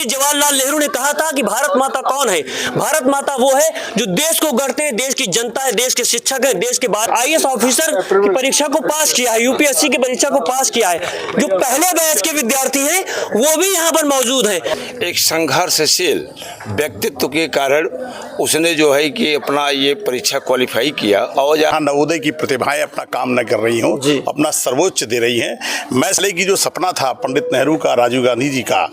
जवाहरलाल नेहरू ने कहा था कि भारत माता कौन है? भारत माता वो है जो देश को गढ़ते हैं, देश की जनता है, देश के शिक्षक है, देश के बाद आईएएस ऑफिसर की परीक्षा को पास किया है, यूपीएससी की परीक्षा को पास किया है। जो पहले बैच के विद्यार्थी हैं वो भी यहाँ पर मौजूद हैं। एक संघर्षशील व्यक्तित्व के कारण उसने जो है कि अपना ये परीक्षा क्वालिफाई किया और जहाँ नवोदय की प्रतिभाएं अपना काम न कर रही हों, अपना सर्वोच्च दे रही हैं। मैं इसलिए कि जो सपना था पंडित नेहरू का, राजीव गांधी जी का,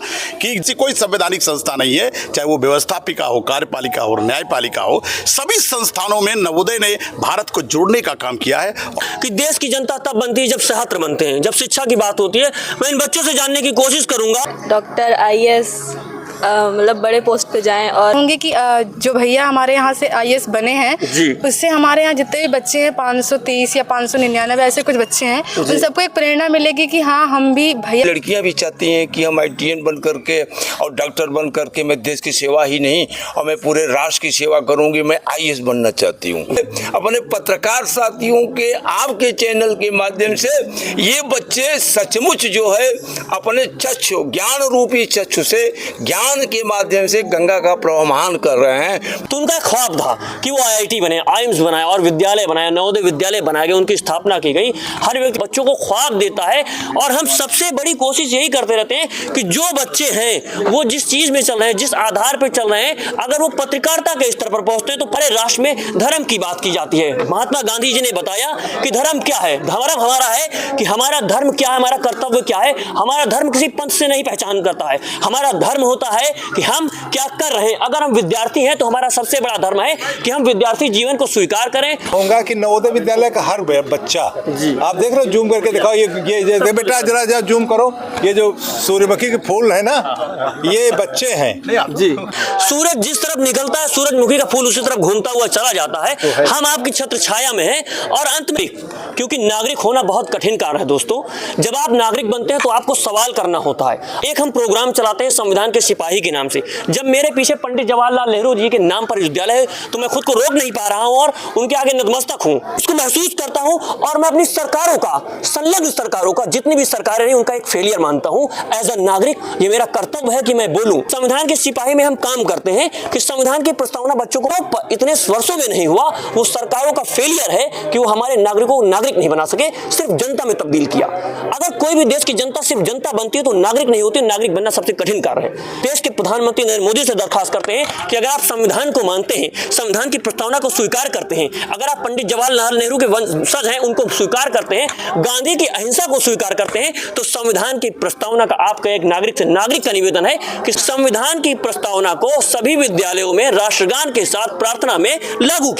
कि कोई संवैधानिक संस्था नहीं है, चाहे वो व्यवस्थापिका हो, कार्यपालिका हो, न्यायपालिका हो, सभी संस्थानों में नवोदय ने भारत को जोड़ने का काम किया है। कि देश की जनता तब बनती है जब छात्र बनते हैं, जब शिक्षा की बात होती है। मैं इन बच्चों से जानने की कोशिश करूंगा। डॉक्टर, आईएएस मतलब बड़े पोस्ट पे जाएं और होंगे कि जो भैया हमारे यहाँ से आईएएस बने हैं उससे हमारे यहाँ जितने भी बच्चे हैं 530 या 599 ऐसे कुछ बच्चे हैं, उन सबको एक प्रेरणा मिलेगी कि हाँ हम भी भैया। लड़कियां भी चाहती हैं कि हम आईटीएन बन करके और डॉक्टर बन करके मैं देश की सेवा ही नहीं और मैं पूरे राष्ट्र की सेवा करूंगी, मैं आईएएस बनना चाहती हूँ। अपने पत्रकार साथियों के आपके चैनल के माध्यम से ये बच्चे सचमुच जो है अपने चक्षु, ज्ञान रूपी चक्षु से ज्ञान के माध्यम से गंगा का प्रवहमान कर रहे हैं। तो उनका ख्वाब था कि वो आईआईटी बने, आइम्स बनाए और विद्यालय बनाए, नवोदय विद्यालय बनाए गए, उनकी स्थापना की गई। हर व्यक्ति बच्चों को ख्वाब देता है और हम सबसे बड़ी कोशिश यही करते रहते हैं कि जो बच्चे हैं वो जिस चीज में चल रहे हैं, जिस आधार पर चल रहे हैं, अगर वो पत्रकारिता के स्तर पर पहुंचते हैं तो पूरे राष्ट्र में धर्म की बात की जाती है। महात्मा गांधी जी ने बताया कि धर्म क्या है। धर्म हमारा है कि हमारा धर्म क्या है, हमारा कर्तव्य क्या है। हमारा धर्म किसी पंथ से नहीं पहचान करता है। हमारा धर्म होता है कि हम क्या कर रहे हैं। अगर हम विद्यार्थी हैं तो हमारा सबसे बड़ा धर्म है कि हम विद्यार्थी जीवन को स्वीकार करें। होगा कि नवोदय विद्यालय का हर बच्चा, आप देख रहे हो, जूम करके दिखाओ, ये बेटा जरा जूम करो, ये जो सूर्यमुखी के फूल है ना, ये बच्चे हैं जी। सूरज जिस तरफ निकलता है, सूरजमुखी का फूल उसी तरफ घूमता हुआ चला जाता है। हम आपकी छत्र छाया में हैं और अंत में, क्योंकि नागरिक होना बहुत कठिन कार्य है दोस्तों। जब आप नागरिक बनते हैं तो आपको सवाल करना होता है। एक हम प्रोग्राम चलाते हैं संविधान के सिपाही के नाम से। जब मेरे पीछे पंडित जवाहरलाल नेहरू जी के नाम पर विद्यालय है तो मैं खुद को रोक नहीं पा रहा हूं और उनके आगे नतमस्तक हूं। उसको महसूस करता हूं और मैं अपनी सरकारों का, संलग्न सरकारों का, जितनी भी सरकारें रही उनका एक फेलियर मानता हूं। एज अ नागरिक ये मेरा कर्तव्य है कि मैं बोलूं। संविधान के सिपाही में हम काम करते हैं कि संविधान की प्रस्तावना बच्चों को इतने वर्षों में नहीं हुआ, वो सरकारों का फेलियर है कि वो हमारे नागरिकों को नागरिक नहीं बना सके, सिर्फ जनता में तब्दील किया। अगर कोई भी देश की जनता सिर्फ जनता बनती है तो नागरिक नहीं होती। नागरिक बनना सबसे कठिन कार्य है। देश के प्रधानमंत्री नरेंद्र मोदी से दरखास्त करते हैं कि अगर आप संविधान को मानते हैं, संविधान की प्रस्तावना को स्वीकार करते हैं, अगर आप पंडित जवाहरलाल नेहरू के वंशज हैं, उनको स्वीकार करते हैं, गांधी की अहिंसा को स्वीकार करते हैं, तो संविधान की प्रस्तावना का आपका एक नागरिक से नागरिक का निवेदन है कि संविधान की प्रस्तावना को सभी विद्यालयों में राष्ट्रगान के साथ प्रार्थना में लागू